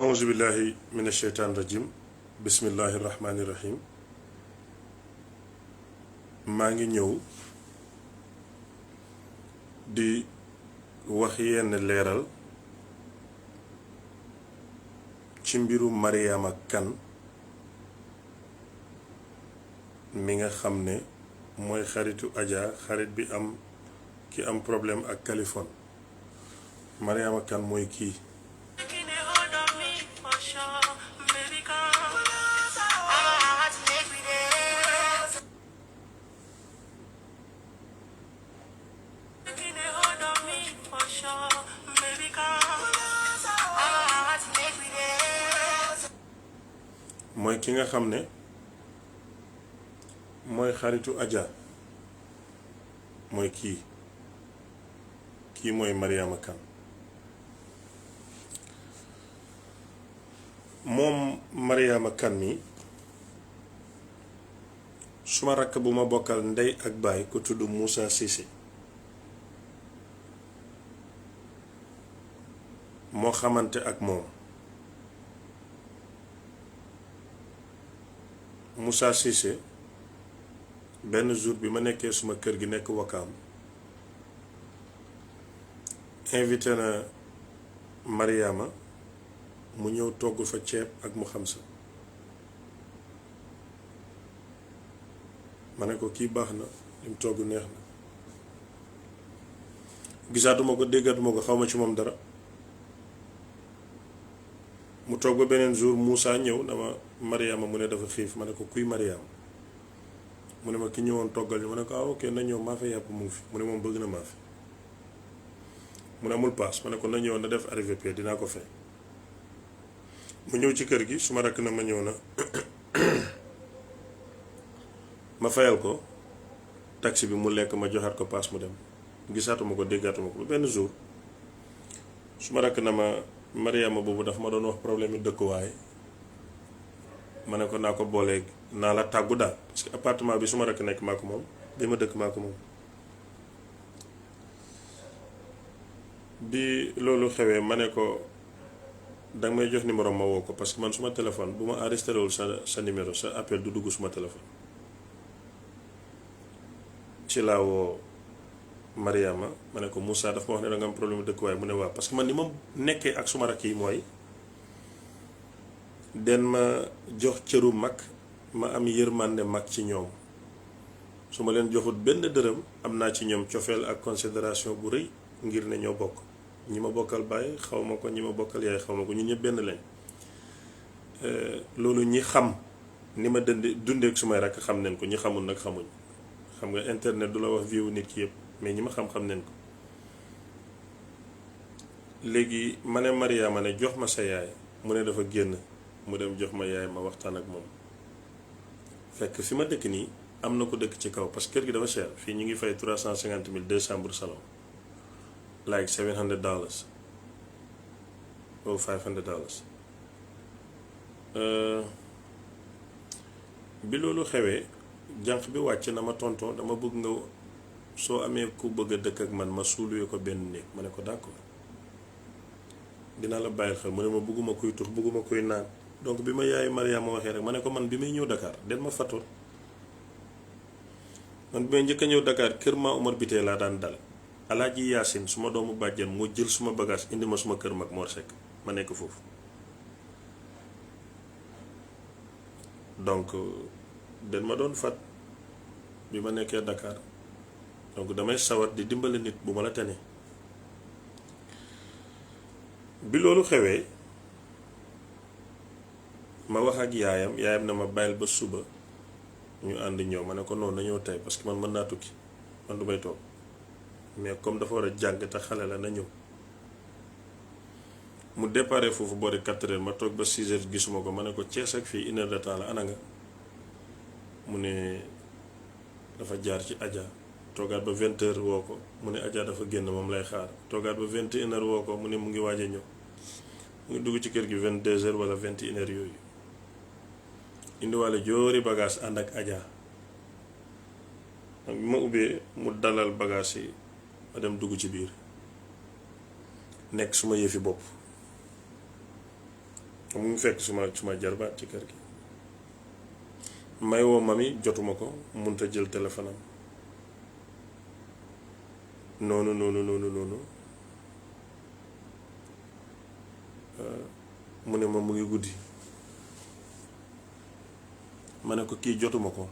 auzu billahi min asheytaan rajim bismillahi rahmaani rahim maa ngi ñëw di wax yenn leeral ci mbiru Mariama Kane mi nga xam ne mooy xaritu Adja xarit bi am ki am problème ak Kaliphone. Mariama Kane mooy kii mooy ki nga xam ne mooy xaritu Adja mooy kii mooy Mariama Kane. moom Mariama Kane mi suma rakk bu ma bokkal ndey ak baay ku tudd Moussa Cissé moo xamante ak moom. Moussa Cissé benn jour bi ma nekkee suma kër gi nekk Wakaam invité na Mariama mu ñëw togg fa ceeb ak mu xam sa ma ne ko kii baax na lim togg neex na gisaatuma ko déggatuma ko xawma ci moom dara. mu toog ba beneen jour Moussa ñëw na ma Mariama mu ne dafa xiif ma ne ko kuy Mariama mu ne ma ki ñëwoon toggal ñu ma ne ko ok na ñëw maa fa yàpp mu ngi fi mu ne moom bëgg na maa fi mu ne amul paas ma ne ko na ñëw na def arrivé pay dinaa ko fay. mu ñëw ci kër gi su ma rakk na ma ñëw na ma fayal ko taxi bi mu lekk ma joxaat ko paas mu dem gisaatuma ko déggaatuma ko ba benn jour su ma rakk na ma Mariama boobu daf ma doon wax problème yu dëkkuwaay ma ne ko naa ko booleeg naa la tàggu daal parce que appartement bi su ma rakk nekk maa ko moom bi ma dëkk maa ko moom. bi loolu xewee ma ne ko danga may jox numéro ma woo ko parce que man suma téléphone bu ma enregistré wul sa numéro sa appel du dugg suma téléphone. ci laa woo Mariama ma ne ko Moussa dafa ma wax ne da nga am problème dëkkuwaay mu ne waaw parce que man ni ma nekkee ak suma rakk yi mooy den ma jox cëru mag ma am yërmande mag ci ñoom su ma leen joxut benn dërëm am naa ci ñoom cofeel ak considération bu rëy ngir ne ñoo bokk ñi ma bokkal bàyyi xaw ma ko ñi ma bokkal yaay xaw ma ko ñun ñëpp benn lañ. loolu ñi xam ni ma dundeek sumay rakk xam nañ ko ñi xamul nag xamuñ xam nga internet du la wax vie nit ki yëpp mais ñi ma xam-xam nañ ko. léegi ma ne Mariama ne jox ma sa yaay mu ne dafa génn mu dem jox ma yaay ma waxtaan ak moom fekk fi ma dëkk nii am na ko dëkk ci kaw parce que kër gi dafa cher fii ñu ngi fay 350,000 2 chambres salon like $700 or $500. bi loolu xewee jànq bi wàcc na ma tonton dama bëgg nga soo amee ku bëgg a dëkk ak man ma suuluwee ko benn néeg ma ne ko d'accord dinaa la bàyyil xel mu ne ma bëgguma kuy tux bëgguma kuy naan donc bi ma yaay Mariama waxee rek ma ne ko man bi may ñëw Dakar den ma fatoon man bi may njëkk a ñëw Dakar kër maa Omar Biteye laa daan dal Alaaji Yaasin suma doomu bàjjen moo jël suma bagage indi ma suma kër mag Mor Seck ma nekk foofu donc den ma doon fat bi ma nekkee Dakar donc damay sawar di dimbali nit bu ma la tane. bi loolu xewee ma wax ak yaayam na ma bàyyil ba suba ñu ànd ñëw ma ne ko noonu na ñëw tey parce que man mën naa tukki man du may toog mais comme dafa war a jàng te xale la na ñëw. mu déparé foofu boori 4 heures ma toog ba 6 heures gisuma ko ma ne ko Cees ak fii 1 heure de temps la ana nga mu ne dafa jaar ci Adja toogaat ba 20 heures woo ko mu ne Adja dafa génn moom lay xaar toogaat ba 21 heures woo ko mu ne mu ngi waaj a ñëw mu ngi dugg ci kër gi 22 heures wala 21 heures yooyu indiwaale joori bagage ànd ak Adja bi ma ubbee mu dalal bagage yi ma dem dugg ci biir nekk suma yëfi bopp mu ngi fekk suma jarbaat ci kër gi. may woo mami jotuma ko munta jël téléphone am noonu mu ne ma mu ngi guddi ma ne ko kii jotuma ko.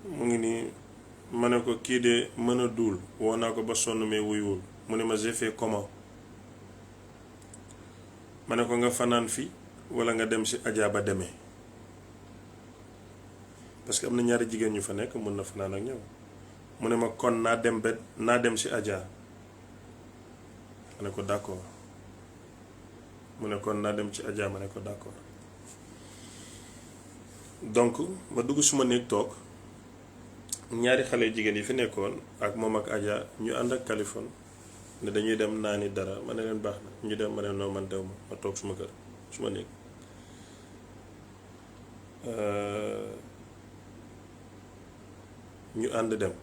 mu ngi nii ma ne ko kii de mën a duul woo naa ko ba sonn mais wuyuwul mu ne ma j'ai fait comment ma ne ko nga fanaan fi walla nga dem si Adja ba demee parce que am na ñaari jigéen ñu fa nekk mën na fanaan ak ñoom mu ne ma kon naa dem si Adja ma ne ko d'accord mu ne kon naa dem ci Adja ma ne ko d'accord donc ma dugg suma néeg toog ñaari xale jigéen yi fi nekkoon ak moom ak Adja ñu ànd ak Kaliphone ne dañuy dem naani dara ma ne leen baax na ñu dem ma ne noo man dew ma toog suma kër suma néeg ñu ànd dem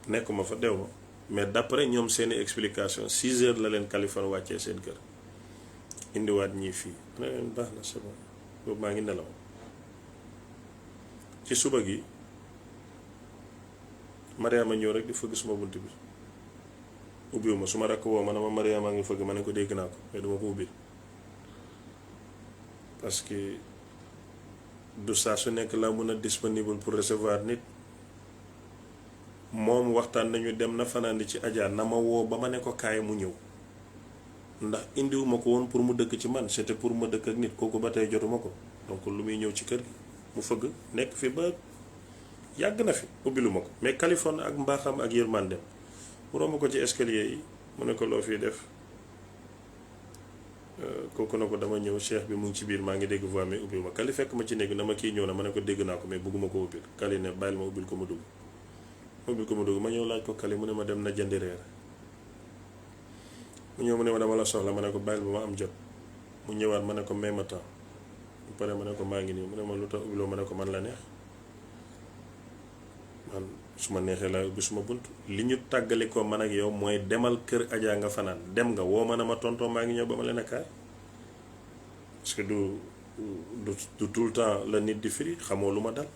nekkuma fa dew ma mais d'après ñoom seeni explication 6 heures la leen Kaliphone wàccee seen kër indiwaat ñii fii ma ne leen baax na c'est bon boobu maa ngi nelaw ci suba gi Mariama ñëw rek di fëgg suma bunt bi ubbiwuma su ma rakk woo ma ne ma Mariama ngi fëgg ma ne ko dégg naa ko mais duma ko ubbi parce que du saa su nekk laa mën a disponible pour recevoir nit moom waxtaan nañu dem na fanaan ci Adja na ma woo ba ma ne ko kaay mu ñëw ndax indiwuma ko woon pour mu dëkk ci man c'était pour ma dëkk ak nit kooku ba tey jotuma ko donc lu muy ñëw ci kër gi mu fëgg nekk fi ba yàgg na fi ubbiluma ko mais Kaliphone ak mbaaxam ak yërmandem mu romb ko ci escalier yi mu ne ko loo fii def kooku na ko dama ñëw cheikh bi mu ngi ci biir maa ngi dégg voix mais ubbil ma Kali fekk ma ci néeg na ma kii ñëw na ma ne ko dégg naa ko mais bëgguma ko ubbil Kali ne bàyyil ma ubbil ko mu dugg ma ñëw laaj ko Kali mu ne ma dem na jëndi reer mu ñëw mu ne ma dama la soxla ma ne ko bàyyil ba ma am jot mu ñëwaat ma ne ko may ma temps bu pare ma ne ko maa ngi nii mu ne ma lu tax ubbiloo ma ne ko man la neex man su ma neexee laa ubbi suma bunt li ñu tàggali ko man ak yow mooy demal kër Adja nga fanaan dem nga woo ma ne ma tonton maa ngi ñëw ba ma leen a kaay parce que du tout le temps la nit di firi xamoo lu ma dal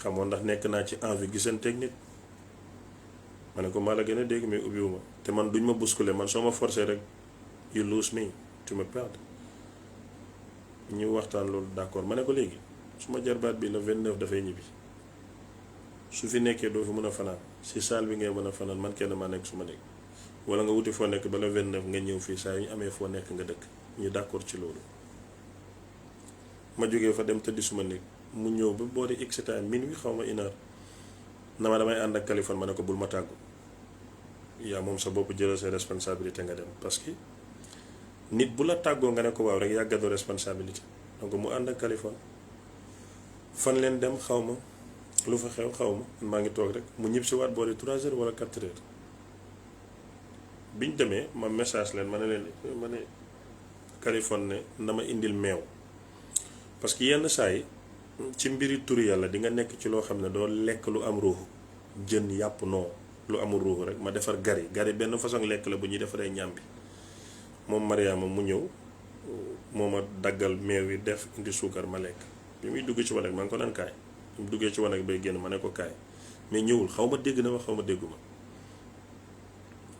xamoo ndax nekk naa ci envie gisanteeg nit ma ne ko maa la gën a dégg mais ubbiwuma te man duñ ma bousculer man soo ma forcé rek you lose me tu me perds ñu waxtaan loolu d'accord ma ne ko léegi su ma jarbaat bi le 29 dafay ñibbi su fi nekkee doo fi mën a fanaan si salle bi ngay mën a fanaan man kenn maa nekk su ma nekk wala nga wuti foo nekk ba le 29 nga ñëw fii saa yu ñu amee foo nekk nga dëkk ñu d'accord ci loolu ma jógee fa dem tëddi suma néeg mu ñëw ba boori x time minuit xaw ma une heure na ma damay ànd ak Kaliphone ma ne ko bul ma tàggu yaa moom sa bopp jëlal sa responsabilité nga dem parce que nit bu la tàggoo nga ne ko waaw rek yaa gàddu responsabilité donc mu ànd ak Kaliphone fan leen dem xaw ma lu fa xew xaw ma maa ngi toog rek mu ñib si waat boori 3 heures wala 4 heures biñ demee ma message leen ma ne Kaliphone ne na ma indil meew parce que yenn saa yi ci mbiri turi yàlla di nga nekk ci loo xam ne doo lekk lu am ruuxu jën yàpp noo lu amul ruuxu rek ma defar gari benn façon lekk la bu ñuy defaree ñàmbi moom Mariama mu ñëw moo ma daggal meew yi def indi suukar ma lekk bi muy dugg ci wanag maa ngi ko naan kaay bi mu duggee ci wanag bay génn ma ne ko kaay mais ñëwul xaw ma dégg na ma xaw ma dégguma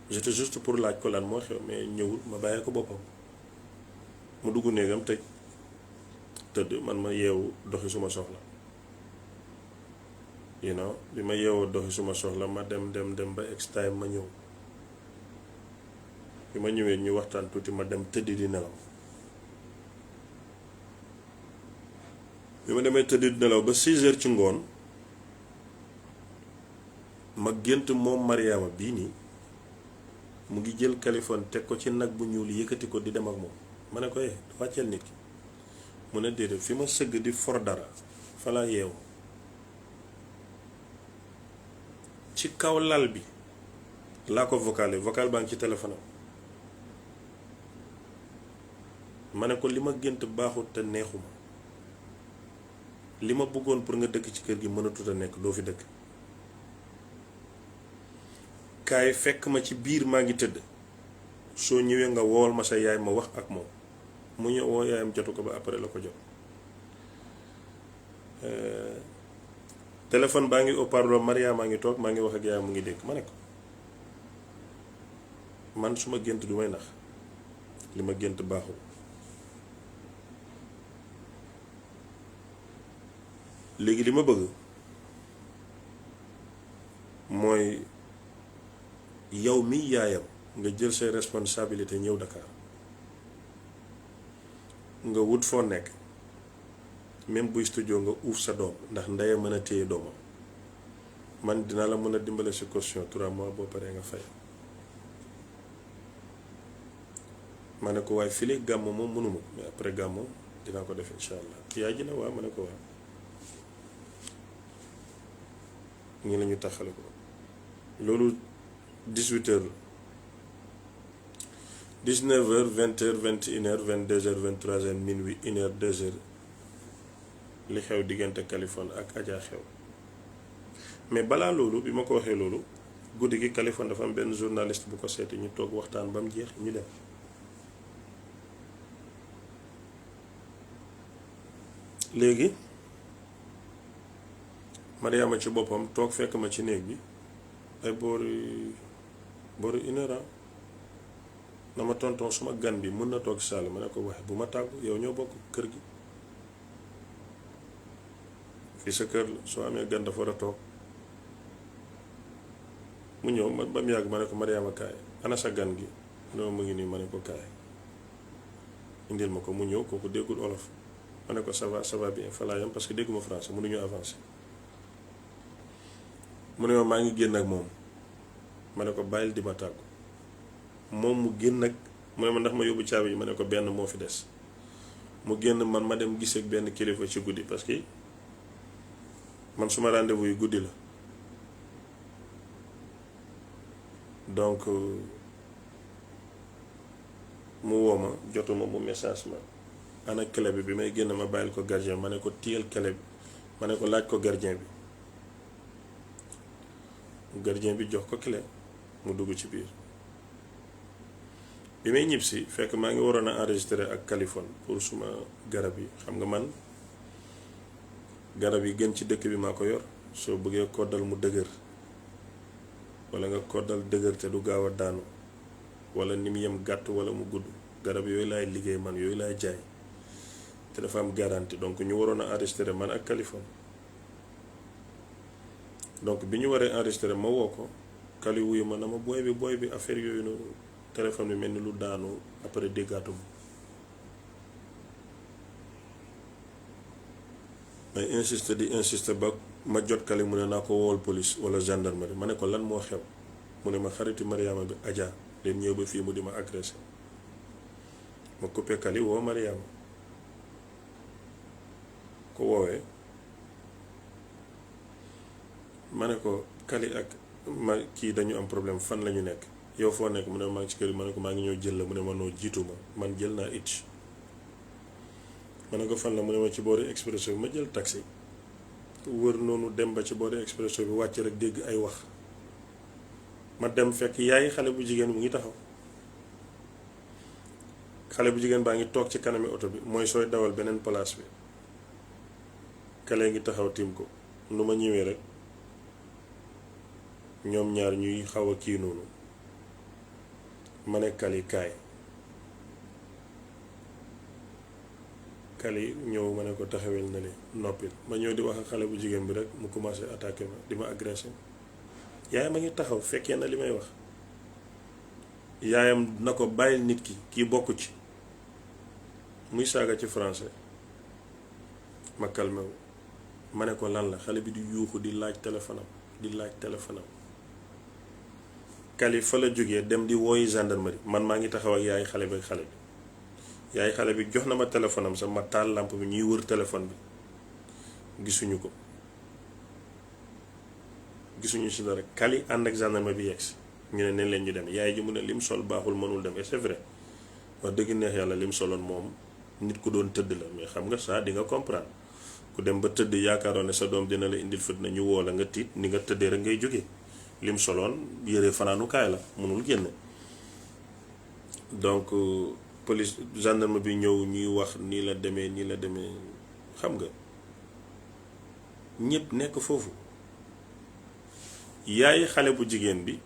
j'étais juste pour laaj ko lan moo xew mais ñëwul ma bàyyee ko boppam mu dugg néegam tëdd man ma yeewu doxi suma soxla bi ma yeewoo doxi suma soxla ma dem ba ex time ma ñëw bi ma ñëwee ñu waxtaan tuuti ma dem tëdd di nelaw bi ma demee tëdd di nelaw ba 6 heures ci ngoon ma gént moom Mariama bii nii mu ngi jël Kaliphone teg ko ci nag bu ñuul yëkkati ko di dem ak moom ma ne ko wàcceel nit ki mu ne déedéet fi ma sëgg di for dara fa la yeewu ci kaw lal bi laa ko vocal baa ngi ci téléphone am ma ne ko li ma gént baaxut te neexuma li ma bëggoon pour nga dëkk ci kër gi mënatut a nekk, doo fi dëkk. kaay fekk ma ci biir maa ngi tëdd, soo ñëwee nga wool ma sa yaay ma wax ak moom. mu ñëw woo yaayam jotu ko ba après la ko jot. téléphone baa ngi haut-parleur, Maria maa ngi toog maa ngi wax ak yaayam mu ngi dégg. ma ne ko man su ma gént du may nax, li ma gént baaxul. léegi li ma bëgg mooy yow mi yaayam nga jël say responsabilité ñëw Dakar, nga wut foo nekk, même buy studio nga uuf sa doom ndax ndeye mën a téye doomam. man dinaa la mën a dimbale si caution 3 mois boo paree nga fay. ma ne ko waaye fii gàmmu moom mënuma ko, mais après gàmmu dinaa ko def incha allah. yaay ji ne waaw, ma ne ko waaw. ñi la ñu taxale ko loolu 18h la, 19h 20h 21h 22h 23h minuit 1h 2h li xew diggante Kaliphone ak Adja xew. mais balaa loolu bi ma ko waxee loolu, guddi gi Kaliphone dafa am benn journaliste bu ko seeti, ñu toog waxtaan ba mu jeex ñu dem. léegi Mariama ci boppam toog fekk ma ci néeg bi ay boori 1h na ma tonton suma gan bi mën na toog salle. ma ne ko waxe bu ma tàggu, yow ñoo bokk kër gi, fii sa kër la, soo amee gan dafa war a toog. mu ñëw ma ba mu yàgg ma ne ko Mariama kaay, ana sa gan gi, non mu ngi nii. ma ne ko kaay indil ma ko. mu ñëw, kooku déggul olof. ma ne ko ça va bien fa laa yam parce que dégguma français, mënuñu avancer. mu ne ma maa ngi génn ak moom. ma ne ko bàyyil di ma tàggu. moom mu génn ak, mu ne ma ndax ma yóbbu caabi yi, ma ne ko benn moo fi des. mu génn, man ma dem gis ak benn kilifa ci guddi parce que man suma rendez-vous yu guddi la. donc mu woo ma, jotuma mu message ma ana clé bi may génn ma bàyyil ko gardien. ma ne ko téyel clé bi, ma ne ko laaj ko gardien bi. gardien bi jox ko clé, mu dugg ci biir. bi may ñib si fekk maa ngi waroon a enregistrer ak Kaliphone pour suma garab yi. xam nga man garab yi gën ci dëkk bi maa ko yor. soo bëggee koddal mu dëgër, wala nga koddal dëgër te du gaaw a daanu, wala ni mu yem gàtt wala mu gudd, garab yooyu laay liggéey man, yooyu laay jaay te dafa am garantie. donc ñu waroon a enregistrer man ak Kaliphone. donc bi ñu waree enregistrer ma woo ko, Kali wuyu ma na ma booy bi affaire yooyu noonu, téléphone bi mel ni lu daanu, après déggaatuma. may insister ba ma jot Kali, mu ne naa ko woowal police wala gendarmerie. ma ne ko lan moo xew. mu ne ma xaritu Mariama bi Adja leen ñëw ba fii mu di ma agressé. ma coupé Kali woo Mariama. ko woowee ma ne ko Kali ak ma kii dañu am problème, fan la ñu nekk, yow foo nekk. mu ne maa ngi ci kër gi. ma ne ko maa ngi ñëw jël la. mu ne ma noo jiitu ma, man jël naa it. ma ne ko fan la. mu ne ma ci boori expresso bi. ma jël taxi wër noonu dem ba ci boori expresso bi, wàcc rek dégg ay wax. ma dem fekk yaay xale bu jigéen mu ngi taxaw. xale bu jigéen baa ngi toog ci kanami oto bi, mooy sooy dawal beneen place bi. Kale ngi taxaw tiim ko. nu ma ñëwee rek ñoom ñaar ñuy xaw a kii noonu. ma ne Kali kaay. Kali ñëw, ma ne ko taxawel na li noppil. ma ñëw di wax ak xale bu jigéen bi rek mu commencé attaqué ma, di ma agressé. yaayam a ngi taxaw, fekkee na li may wax. yaayam na ko bàyyil nit ki, kii bokku ci. muy saaga ci français. ma calmé wu. ma ne ko lan la. xale bi di yuuxu di laaj téléphone am. Kali fa la jógee dem di wooyi gendarmerie. man maa ngi taxaw ak yaay xale bi yaay xale bi jox na ma téléphone am sax, ma taal lampe bi, ñuy wër téléphone bi gisuñu ko, gisuñu si dara. Kali ànd ak gendarmerie bi yegsi, ñu ne leen ñu dem. yaay ji mu ne lim sol baaxul, mënul dem. et c'est vrai, wax dëgg neex yàlla lim soloon moom nit ku doon tëdd la, mais xam nga ça di nga comprendre ku dem ba tëdd yaakaaroon ne sa doom dina la indil fitna ñu woo la nga tiit ni nga tëddee rek ngay jóge lim soloon yére fanaanukaay la mënul génn. donc police gendarme bi ñëw ñuy wax nii la demee xam nga ñëpp nekk foofu. yaay xale bu jigéen bi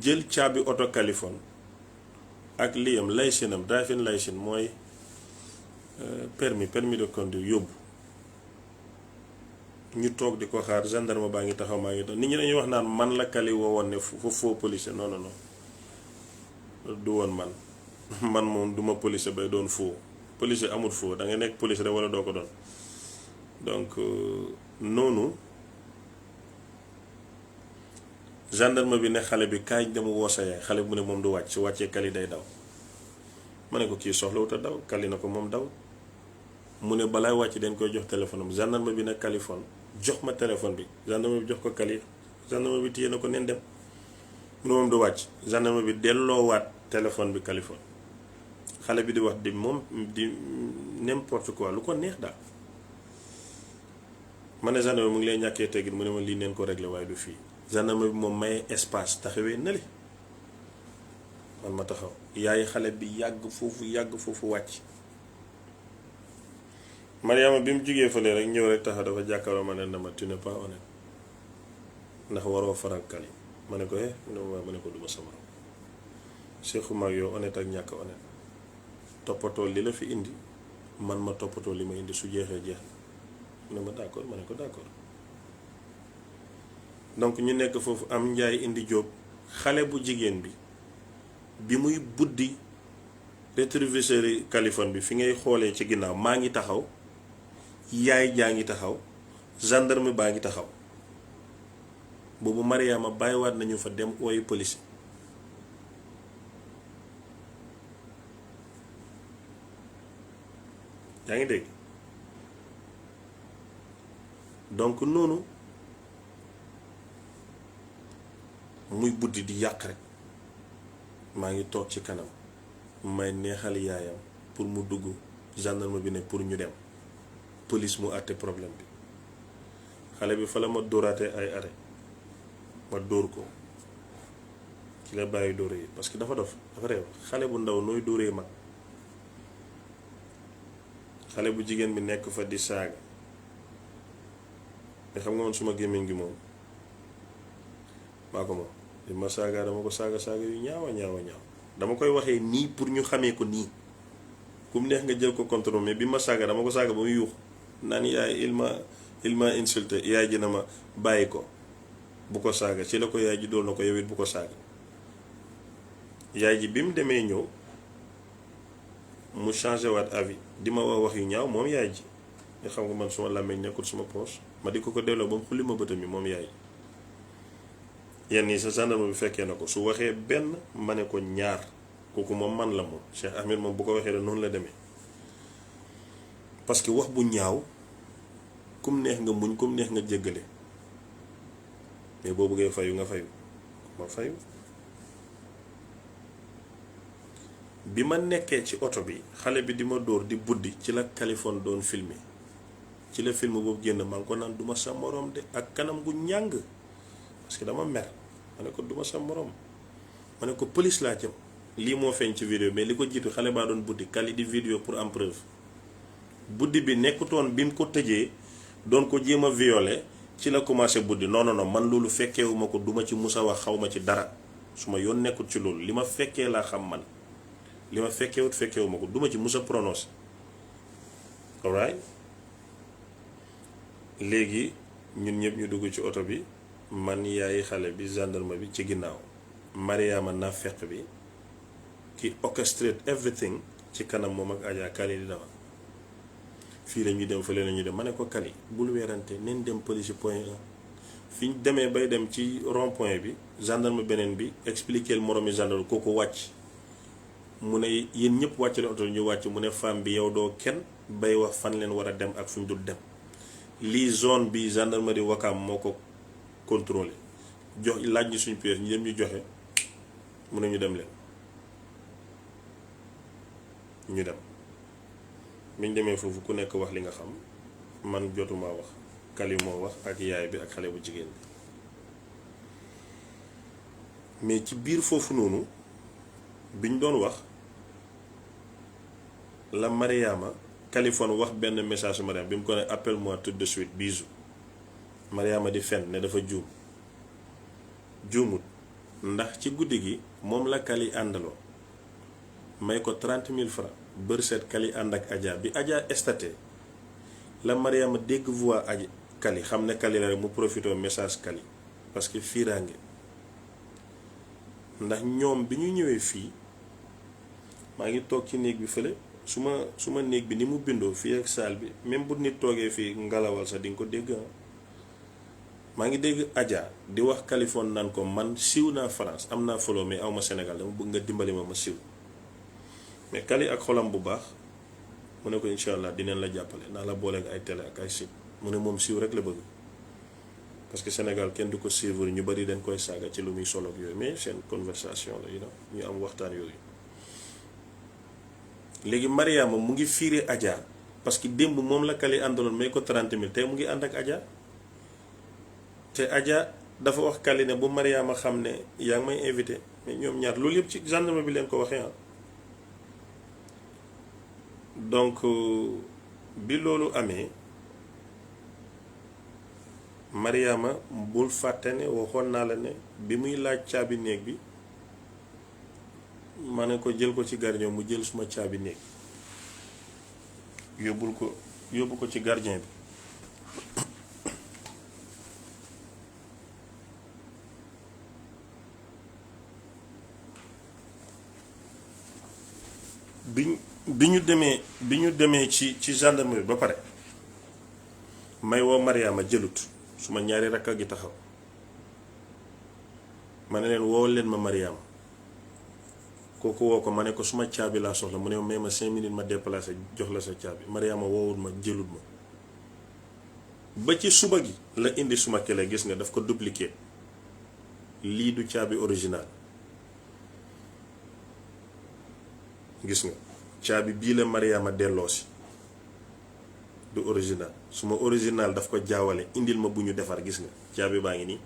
jël caabi oto Californie ak liyam laysinam driving license mooy permis de conduire yóbbu. ñu toog di ko xaar gendarme baa ngi taxaw maa ngi tax nit ñi dañuy wax naan man la Kali woowoon ne faux policier non du woon man moom duma policier bay doon faux policier amul faux da nga nekk policier rek wala doo ko doon. donc noonu gendarme bi ne xale bi kaay dem woo sa yaay xale bi mu ne moom du wàcc su wàccee Kali day daw. ma ne ko kii soxlawut a daw Kali na ko moom daw mu ne balaay wàcc dañ koy jox téléphone am gendarme bi ne Californie jox ma téléphone bi gendarme bi jox ko Kali gendarme bi téye na ko neen dem mu ne moom du wàcc gendarme bi delloowaat téléphone bi Californie xale bi di wax di moom di n'importe quoi lu ko neex daal. ma ne gendarme mu ngi lay ñàkkee teggin mu ne ma lii neen ko réglé waaye du fii gendarme bi moom mayee espace taxawee na li man ma taxaw yaay xale bi yàgg foofu wàcc. Mariama bi mu jugee fële rek ñëw rek taxaw dafa jàkkaaroo ma ne dama tu n'es pas honnête ndax waroo faral Kali ma ne ko ma ne ko duma sama morom seexuma ak yow honnête ak ñàkk honnête toppatoo li la fi indi man ma toppatoo li ma indi su jeexee jeex na mu ne ma d'accord ma ne ko d'accord. donc ñu nekk foofu am njaay indi jóob xale bu jigéen bi muy buddi rétroviseur yi Californie bi fi ngay xoolee ci ginnaaw maa ngi taxaw yaay jaa ngi taxaw gendarme baa ngi taxaw boobu Mariama bàyyiwaat nañu fa dem ooyu police. yaa ngi dégg donc noonu muy buddi di yàq rek maa ngi toog ci kanam may neexal yaayam pour mu dugg gendarme bi ne pour ñu dem police mu àtte problème bi xale bi fa la ma dóoraatee ay arrêt ma dóor ko ci la bàyyi dóore yi parce que dafa réew xale bu ndaw nooy dóoree mag. xale bu jigéen bi nekk fa di saaga te xam nga man suma gémmiñ gi moom maa ko moom li ma saaga dama ko saaga yu ñaawa dama koy waxee nii pour ñu xamee ko nii ku mu neex nga jël ko contrôle mais bi ma saaga dama ko saaga ba mu yuux naan yaay il m'a insulté yaay ji na ma bàyyi ko bu ko saaga ci la ko yaay ji dool na ko yow it bu ko saaga yaay ji bi mu demee ñëw mu changé waat avis di ma wax yu ñaaw moom yaay ji nga xam nga man suma làmmiñ nekkul suma poche ma di ko delloo ba mu xulli ma bëtam yi moom yaay yenn yi sa gendarme bi fekkee na ko su waxee benn ma ne ko ñaar kooku moom man la moom Cheikh Ahmed moom bu ko waxee la noonu la demee parce que wax bu ñaaw kum neex nga muñ kum neex nga jéggale mais boo bëggee fayu nga fayu ma fayu. bi ma nekkee ci oto bi xale bi di ma dóor di buddi ci la Californie doon filmé ci la film boobu génn maa ngi ko naan duma sa morom de ak kanam gu ñàng parce que dama mer ma ne ko duma sa morom ma ne ko police laa jëm lii moo feeñ ci vidéo mais li ko jiitu xale baa doon buddi Kali di vidéo pour am preuve buddi bi nekkutoon bi mu ko tëjee doon ko jéem a violé ci la commencé buddi non man loolu fekkeewuma ko duma ci musa wax xaw ma ci dara su ma yoon nekkut ci loolu li ma fekkee laa xam man li ma fekkewuma ko duma ci musa prononcé alright léegi ñun ñëpp ñu dugg ci oto bi man yaay xale bi gendarme bi ci ginnaaw Mariama na fekk bi ki orchestrate everything ci kanam moom ak Adja Kali di dama fii la ñuy dem fële la ñuy dem ma ne ko Kali bul weerante neen dem police point 1 fi ñu demee bay dem ci rond point bi gendarme beneen bi expliquer le moromi gendarme kooku wàcc mu ne yéen ñëpp wàcc leen oto ñu wàcc mu ne femme bi yow doo kenn bay wax fan leen war a dem ak fu ñu dul dem lii zone bi gendarmerie Wakaam moo ko contrôlé jox laaj ñu suñu pièce ñu dem ñu joxe mu ne ñu dem leen ñu dem biñ demee foofu ku nekk wax li nga xam man jotuma wax Kali moo wax ak yaay bi ak xale bu jigéen bi mais ci biir foofu noonu biñ doon wax la Mariama Kaliphone wax benn message Mariama bi mu ko ne appelle-moi tout de suite bisou Mariama di fen ne dafa juumut ndax ci guddi gi moom la Kali àndaloo may ko 30 000 francs bër seet Kali ànd ak Adja bi Adja estaté la Mariama dégg voix Kali xam ne Kali la rek mu profité message Kali parce que fiiraange ndax ñoom bi ñu ñëwee fii maa ngi toog ci néeg bi fële su ma néeg bi ni mu bindoo fii ak saal bi même bu nit toogee fii ngalawal sax di nga ko dégg maa ngi dégg Adja di wax Kaliphone naan ko man siiw naa France am naa follow mais aw ma Sénégal dama bëgg nga dimbali ma siiw mais Kali ak xolam bu baax mu ne ko incha allah dinañ la jàppale naa la booleeg ay télé ak ay site mu ne moom siiw rek la bëgg parce que Sénégal kenn du ko suivre ñu bari dañ koy saaga ci lu muy solo ak yooyu mais seen conversation la ñu am waxtaan yooyu. léegi Mariama mu ngi fiire Adja parce que démb moom la Kali àndaloon may ko 30 000 tey mu ngi ànd ak Adja te Adja dafa wax Kali ne bu Mariama xam ne yaa ngi may invité mais ñoom ñaar loolu yëpp ci gendarme bi leen ko waxee donc bi loolu amee Mariama bul fàtte ne waxoon naa la ne bi muy laaj caabi néeg bi ma ne ko jël ko ci gardien mu jël suma caabi néeg yóbbu ko ci gardien bi bi ñu demee ci gendarmerie ba pare may woo Mariama jëlut suma ñaari rakk gi taxaw ma ne leen woo leen ma Mariama kooku woo ko ma ne ko suma caabi laa soxla mu ne may ma 5 minutes ma déplacé jox la sa caabi Mariama woowul ma jëlut ma ba ci suba gi la indi suma kele gis nga daf ko dupliquer lii du caabi original gis nga caabi bii la Mariama delloosi du original suma original daf ko jaawale indil ma bu ñu defar gis nga caabi baa ngi nii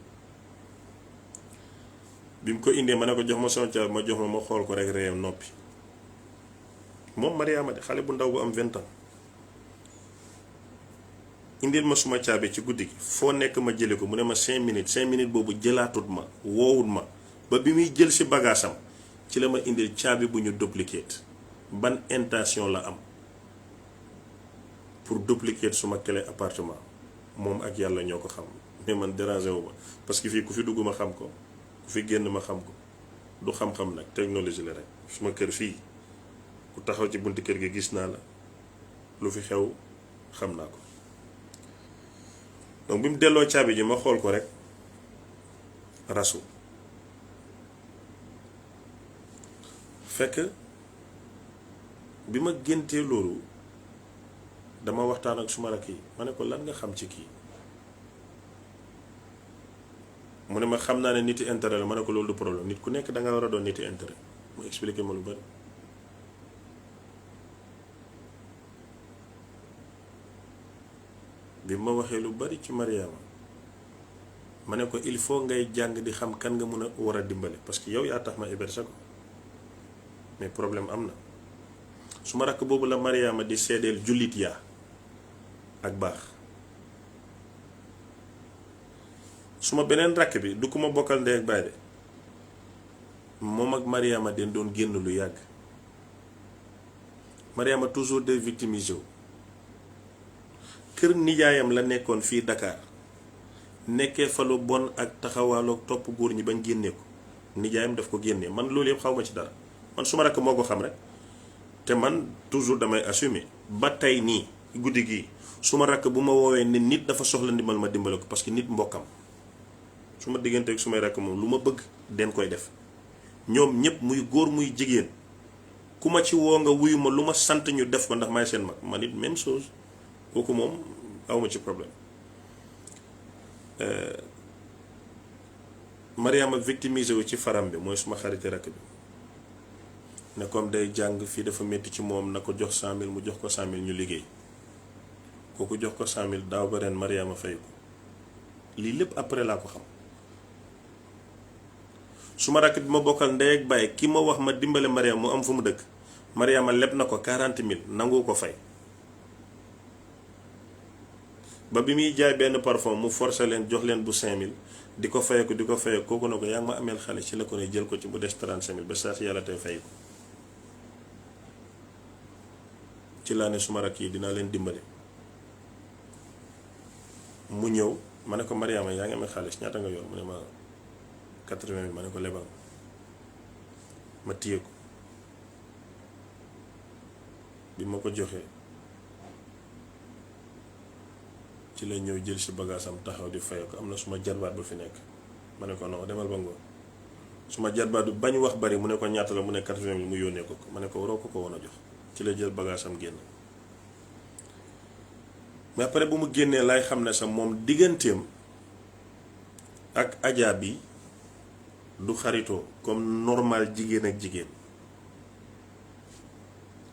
bi mu ko indee ma ne ko jox ma sama caabi ma jox ma xool ko rek réew noppi moom Mariama de xale bu ndaw bu am 20 ans indil ma suma caabi ci guddi gi foo nekk ma jële ko mu ne ma 5 minutes boobu jëlaatut ma woowut ma ba bi muy jël si bagaasam ci la ma indil caabi bu ñu duplicate ban intention la am pour dupliquer suma clé appartement moom ak yàlla ñoo ko xam mais man dérangé wu ma parce que fii ku fi dugg ma xam ko ku fi génn ma xam ko du xam-xam nag technologie la rek suma kër fii ku taxaw ci bunti kër gi gis naa la lu fi xew xam naa ko donc bi mu delloo caabi ji ma xool ko rek rasu fekk bi ma géntee loolu dama waxtaan ak suma rakk yi ma ne ko lan nga xam ci kii mu ne ma xam naa ne niti intérêt la ma ne ko loolu du problème nit ku nekk danga war a doon niti intérêt mu expliqué ma lu bari bi ma waxee lu bari ci Mariama ma ne ko il faut ngay jàng di xam kan nga mun a war a dimbale parce que yow yaa tax ma héberger ko mais problème am na suma rakk boobu la Mariama di seedeel jullit yaa ak baax suma beneen rakk bi du ku ma bokkal ndey ak baay de moom ak Mariama den doon génn lu yàgg Mariama toujours de victimisé wu kër nijaayam la nekkoon fii Dakar nekkee fa lu bon ak taxawaaloog topp góor ñi bañ génnee ko nijaayam daf ko génnee man loolu yëpp xaw ma ci dara man suma rakk moo ko xam rek te man toujours damay assumer ba tey nii guddi gii suma rakk bu ma woowee ne nit dafa soxla ndimbal ma dimbale ko parce que nit mbokkam su ma diggante ak sumay rakk moom lu ma bëgg den koy def ñoom ñëpp muy góor muy jigéen ku ma ci woo nga wuyu ma lu ma sant ñu def ko ndax may seen mag man it même chose kooku moom awma ci problème Mariama victimisé wu ci faram bi mooy suma xariti rakk bi ne comme day jàng fii dafa métti ci moom na ko jox 100 000 mu jox ko 100 000 ñu liggéey kooku jox ko 100 000 daaw ba ren Mariama fay ko lii lépp après laa ko xam. su ma rakk bi ma bokkal ndey ak baay ki ma wax ma dimbale Mariama mu am fu mu dëkk Mariama leb na ko 40 000 nangu ko fay ba bi muy jaay benn parfum mu forcé leen jox leen bu 5000 di ko fayeeku kooku na ko yaa ngi ma ameel xale ci la ko ne jël ko ci bu des 35 000 ba saa si yàlla tey fay ko ci laa ne suma rakk yi dinaa leen dimbale. mu ñëw ma ne ko Mariama yaa ngi amee xaalis ñaata nga yor mu ne ma 80 000 ma ne ko lebal ma téye ko bi ma ko joxee ci la ñëw jël si bagaasam taxaw di fay ko am na suma jarbaat bu fi nekk ma ne ko non demal ba ngoon suma jarbaat bi bañ wax bari mu ne ko ñaata la mu ne 80 000 mu yónnee ko ma ne ko waroo ko woon a jox ci la jël bagaasam génn. mais après bu mu génnee lay xam ne sax moom digganteem ak Adja bi du xaritoo comme normal jigéen ak jigéen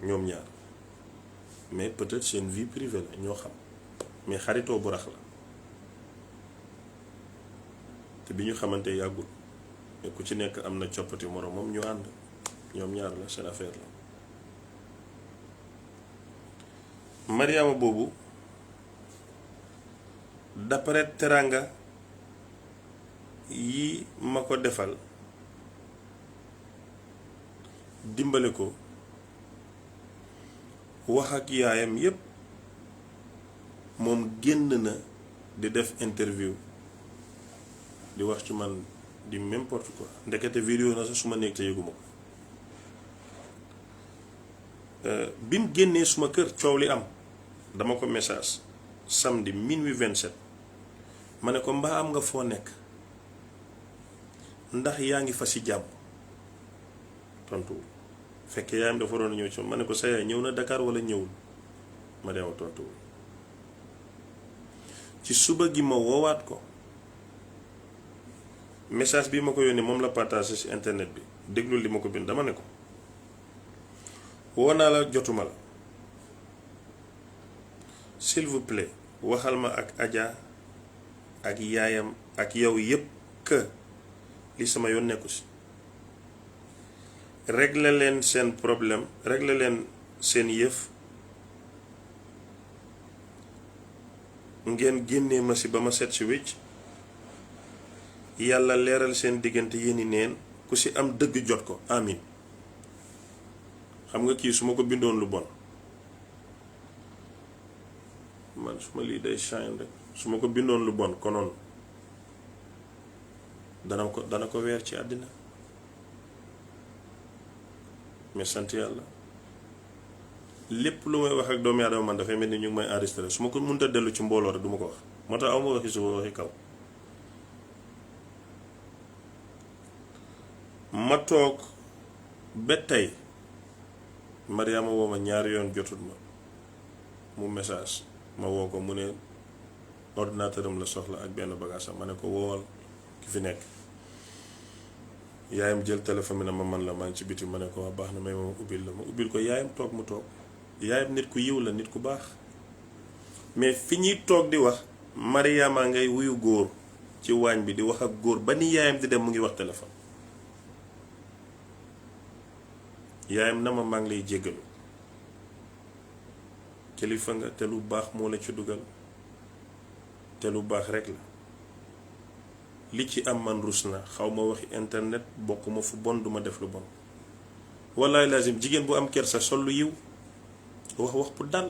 ñoom ñaar mais peut-être seen vie privée la ñoo xam mais xaritoo bu rax la te bi ñu xamante yàggul mais ku ci nekk am na coppati moroom moom ñu ànd ñoom ñaar la seen affaire la. Mariama boobu d'après teranga yi ma ko defal dimbale ko wax ak yaayam yépp moom génn na di def interview di wax ci man di n'importe quoi ndekete vidéo na sax su ma nekk te yëguma ko bi mu génnee suma kër coow li am dama ko message samedi minuit 27 ma ne ko mbaa am nga foo nekk ndax yaa ngi fa si jàmm tontuwul fekkee yaayam dafa waroon a ñëw ci ma ne ko sa yaay ñëw na Dakar wala ñëwul ma deema tontuwul ci suba gi ma woowaat ko message bi ma ko yónnee moom la partagé ci internet bi déglu li ma ko bind dama ne ko woo naa la jotuma la s'il vous plaît waxal ma ak Adja ak yaayam ak yow yépp que li sama yoon nekku si régler leen seen problème régler leen seen yëf ngeen génnee ma si ba ma set si wécc yàlla leeral seen diggante yéeni neen ku si am dëgg jot ko amin. xam nga kii su ma ko bindoon lu bon man su ma lii day shine rek su ma ko bindoon lu bon konoon dana ko weer ci àddina mais sant yàlla lépp lu may wax ak doomu aadama man dafay mel ni ñu ngi may enregistré su ma ko mënta dellu ci mbooloo rek du ma ko wax moo tax aw ma waxi suba waxi kaw. ma toog ba tey Mariama woo ma ñaari yoon jotut ma mu message ma woo ko mu ne ordinateur am la soxla ak benn bagage ma ne ko woowal ki fi nekk yaayam jël téléphone bi na ma man la maa ngi ci biti ma ne ko wax baax na may ma ubbil la ma ubbil ko yaayam toog mu toog yaayam nit ku yiw la nit ku baax mais fi ñuy toog di wax Mariama ngay wuyu góor ci waañ bi di wax ak góor ba ni yaayam di dem mu ngi wax téléphone yaayam na ma maa ngi lay jéggalu kilifa nga te lu baax moo la ci dugal te lu baax rek la li ci am man rus na xaw ma waxi internet bokkuma fu bon duma def lu bon wallaay lazim jigéen bu am kersa sol lu yiw wax bu dal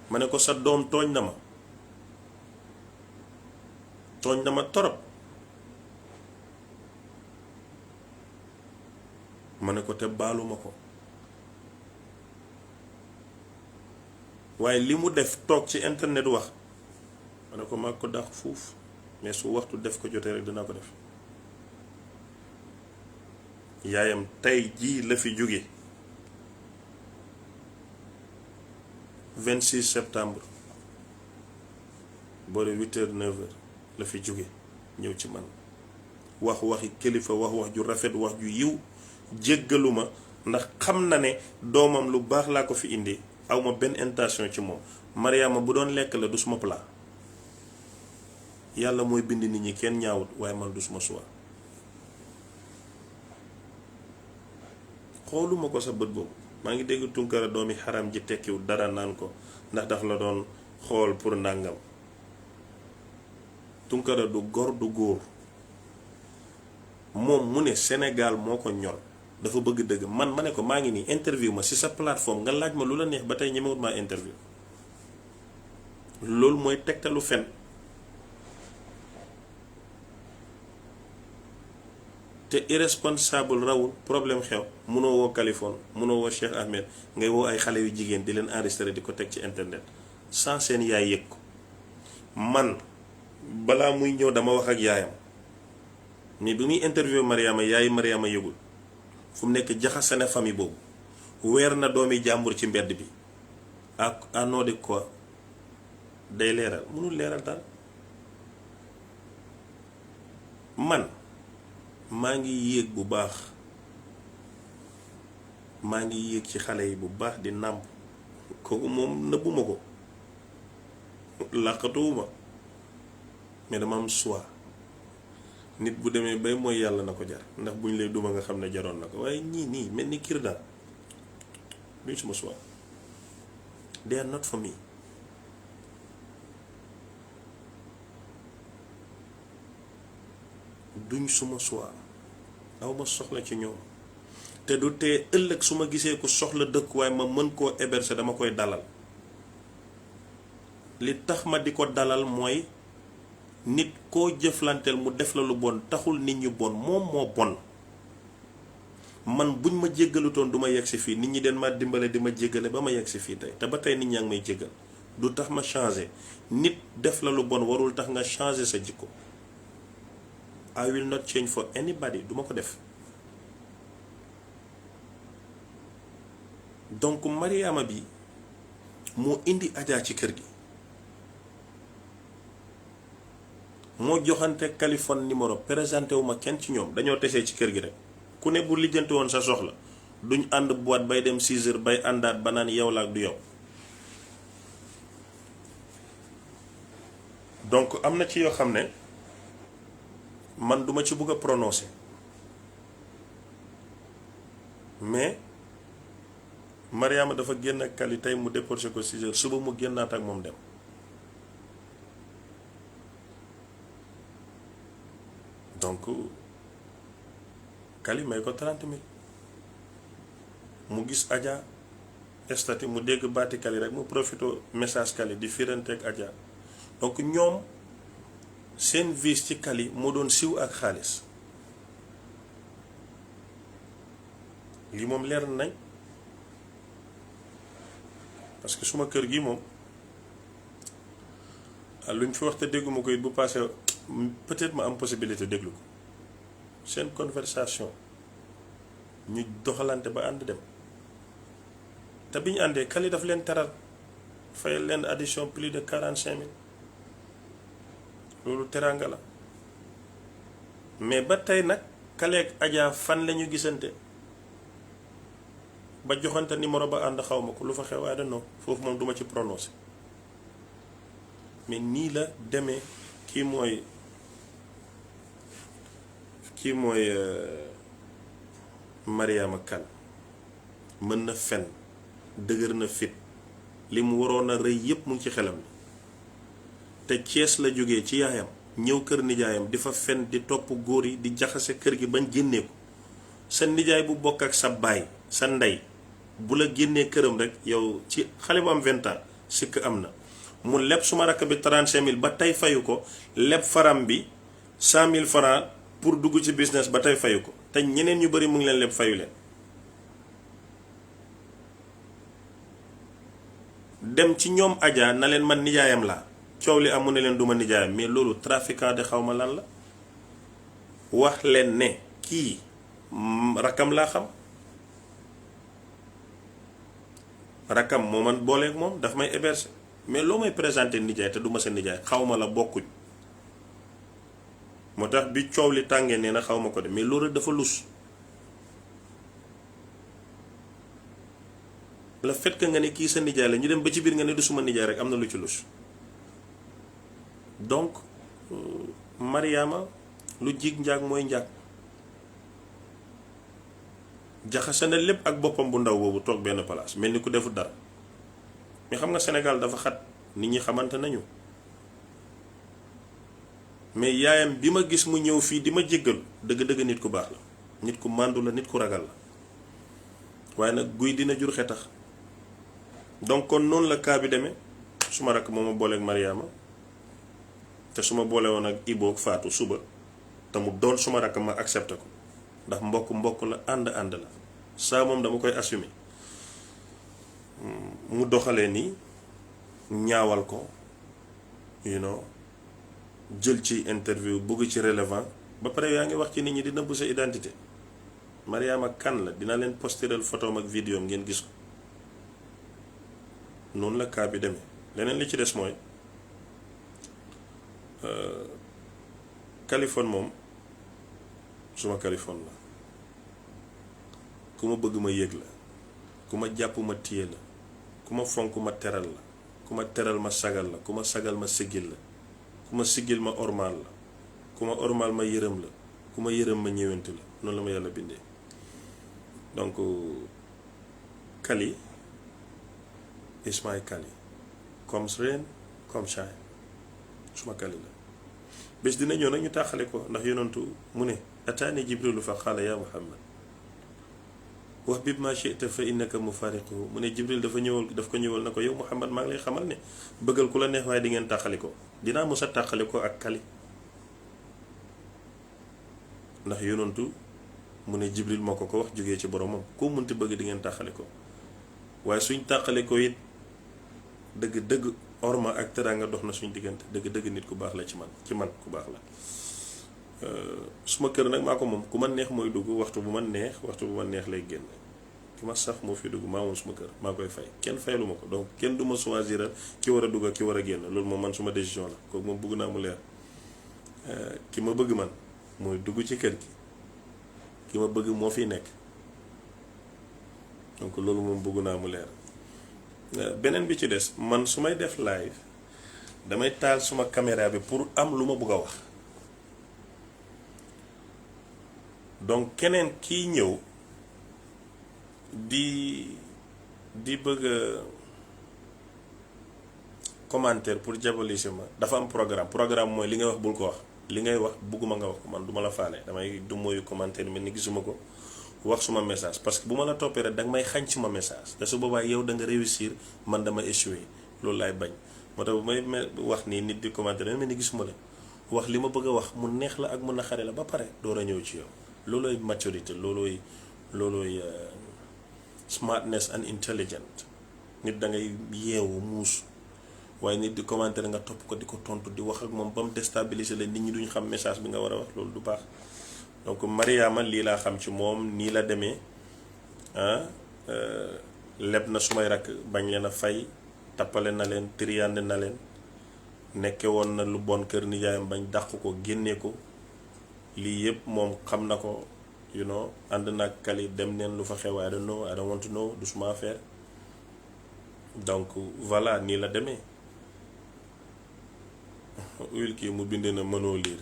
ma ne ko sa doom tooñ na ma torop ma ne ko te baaluma ko waaye li mu def toog ci internet wax ma ne ko maa ko dàq fuuf mais su waxtu def ko jotee rek dinaa ko def yaayam tey jii la fi jóge 26 septembre boole 8h 9h la fi jóge ñëw ci man waxi kilifa wax ju rafet wax ju yiw jéggaluma ndax xam na ne doomam lu baax laa ko fi indi awma benn intention ci moom. Mariama bu doon lekk la du suma plat. yàlla mooy bind nit ñi kenn ñaawut waaye man du suma choix. xooluma ko sa bët boobu. maa ngi dégg Tunkara doomi xaram ji tekkiwul dara naan ko ndax daf la doon xool pour ndàngam. Tunkara du gor du góor. moom mu ne Sénégal moo ko ñor dafa bëgg dëgg man ma ne ko maa ngi nii interview ma ci sa plateforme nga laaj ma lu la neex ba tey ñemewut maa interview. loolu mooy tegtalu fen. te irresponsable rawul problème xew munoo woo Californie munoo woo Cheikh Ahmed ngay woo ay xale yu jigéen di leen enregistré di ko teg ci internet sans seen yaay yëg ko. man balaa muy ñëw dama wax ak yaayam mais bi muy interview Mariama yaayi Mariama yëgul fu mu nekk jaxase na famille boobu weer na doomi jàmbur ci mbedd bi ak à nom de quoi day leeral mënul leeral daal. man maa ngi yéeg bu baax maa ngi yéeg ci xale yi bu baax di nàmp kooku moom nëbbuma ko làqatuwuma mais dama am choix. nit bu demee bay mooy yàlla na ko jar ndax buñ lay duma nga xam ne jaroon na ko waaye ñii nii mel ni kir daal duñ suma choix. they are not for me. duñ suma choix aw ma soxla ci ñoom te du tee ëllëg su ma gisee ko soxla dëkkuwaay ma mën koo héberger dama koy dalal. li tax ma di ko dalal mooy nit koo jëflanteel mu def la lu bon taxul nit ñu bon moom moo bon. man buñ ma jéggalutoon du ma yegg si fii nit ñi den ma dimbale di ma jéggale ba ma yegg si fii tey te ba tey nit ñaa ngi may jéggal du tax ma changer. nit def la lu bon warul tax nga changer sa jikko. I will not change for anybody duma ko def. donc Mariama bi moo indi Adja ci kër gi moo joxante Californie numéro présenté wu ma kenn ci ñoom dañoo tesee ci kër gi rek ku ne bu lijjanti woon sa soxla duñ ànd boîte bay dem 6 heures bay àndaat ba naan yow la ak du yow. donc am na ci yoo xam ne man duma ci bëgg a prononcer mais Mariama dafa génn ak Kali tey mu déporté ko 6 heures suba mu génnaat ak moom dem. donc Kali may ko 30 000 mu gis Adja statut mu dégg baati Kali rek mu profité message Kali di firanteeg Adja donc ñoom seen vis ci Kali moo doon siw ak xaalis lii moom leer nañ parce que suma kër gi moom luñ fi wax te dégguma ko it bu passé peut-être ma am possibilité déglu ko seen conversation ñu doxalante ba ànd dem te bi ñu àndee Kali daf leen teral fayal leen addition plus de 45 000 loolu teraanga la mais ba tey nag Kali ak Adja fan la ñu gisante ba joxante numéro ba ànd xaw ma ko lu fa xew I don't know foofu moom duma ci prononcer mais nii la demee kii mooy Mariama Kane mën na fen dëgër na fit li mu waroon a rëy yépp mu ngi ci xelam te Cees la jógee ci yaayam ñëw kër nijaayam di fa fen di topp góor yi di jaxase kër gi bañ génnee ko sa nijaay bu bokk ak sa baay sa ndey bu la génnee këram rek yow ci xale bu am 20 ans sikk am na mu leb suma rakk bi 35 000 ba tey fayu ko leb faram bi 100 000 francs pour dugg ci business ba tey fayu ko te ñeneen ñu bari mu ngi leen leb fayu leen dem ci ñoom Adja na leen man nijaayam laa coow li amu ne leen duma nijaayam mais loolu trafiquant de xaw ma lan la wax leen ne kii rakkam laa xam rakkam moo man booleeg moom daf may héberger mais loo may présenté nijaay te du ma sa nijaay xaw ma la bokkuñ moo tax bi coow li tàngee nee na xaw ma ko de mais loolu dafa lus le fait que nga ne kii sa nijaay la ñu dem ba ci biir nga ne du suma nijaay rek am na lu ci lus. donc Mariama lu jig njaag mooy njaag jaxase na lépp ak boppam bu ndaw boobu toog benn place mel ni ku defut dara mais xam nga Sénégal dafa xat nit ñi xamante nañu mais yaayam bi ma gis mu ñëw fii di ma jéggalu dëgg-dëgg nit ku baax la nit ku màndu la nit ku ragal la waaye nag guy dina jur xetax donc kon noonu la kaa bi demee suma rakk moo ma booleeg Mariama te su ma boole woon ak Ibo ak Fatou suba te mu doon suma rakk ma accepté ko ndax mbokk la ànd la saa moom dama koy assumer mu doxalee nii ñaawal ko jël ci interview bugg ci relevant ba pare yaa ngi wax ci nit ñi di nëbb sa identité Mariama kan la dina leen posteral photom ak vidéo ngeen gis ko noonu la kaa bi demee leneen li ci des mooy Kaliphone moom suma Kaliphone la ku ma bëgg ma yëg la ku ma jàpp ma téye la ku ma fonk ma teral la ku ma teral ma sagal la ku ma sagal ma siggil la ku ma siggil ma ormaal la ku ma ormaal ma yërëm la ku ma yërëm ma ñëwante la noonu la ma yàlla bindee donc Kali is my Kali comes rain come shine suma Kali la bés dina ñëw nag ñu tàqale ko ndax yonantu mu ne ataani jibrilu fa qaala ya muhammad wax bib ma shi'ta fa innaka mufariquhu mu ne jibril daf ko ñëwal na ko yow muhammad maa ngi lay xamal ne bëggal ku la neex waaye di ngeen tàqali ko dinaa mos a tàqali ko ak Kali ndax yonantu mu ne jibril moo ko wax jógee ci boromam koo munti bëgg di ngeen tàqali ko waaye suñ tàqali ko it dëgg orma ak teraanga dox na suñ diggante dëgg nit ku baax la ci man ku baax la suma kër nag maa ko moom ku ma neex mooy dugg waxtu bu ma neex lay génn ki ma sax moo fi dugg maa moom suma kër maa koy fay kenn fayalu ma ko donc kenn du ma choisiral ki war a dugg ak ki war a génn loolu moom man suma décision la kooku moom bëgg naa mu leer ki ma bëgg man mooy dugg ci kër gi ki ma bëgg moo fiy nekk donc loolu moom bëgg naa mu leer beneen bi ci des man su may def live damay taal suma caméra bi pour am lu ma bëgg a wax donc keneen kiy ñëw di bëgg commentaire pour diaboliser ma dafa am programme mooy li ngay wax bul ko wax li ngay wax bëgguma nga wax ko man duma la faale damay du mooyu commentaire mel ni gisuma ko wax suma message parce que bu ma la toppee rek danga may xañ suma message te su boobaa yow da nga réussir man dama échouer loolu laay bañ moo tax bu may wax nii nit di commentaire mel ni gisuma la wax li ma bëgg a wax mu neex la ak mu naqare la ba pare door a ñëw ci yow loolooy maturité loolooy smartness and intelligent nit da ngay yeewu muus waaye nit di commentaire nga topp ko di ko tontu di wax ak moom ba mu déstabiliser la nit ñi duñ xam message bi nga war a wax loolu du baax donc Mariama lii laa xam ci moom nii la demee leb na sumay rakk bañ leen a fay tappale na leen triyande na leen nekke woon na lu bon kër nijaayam bañ dàq ko génnee ko lii yëpp moom xam na ko ànd nag Kali dem neen lu fa xew I don't want to know du suma affaire donc voilà nii la demee wil kii mu bind na mënoo liir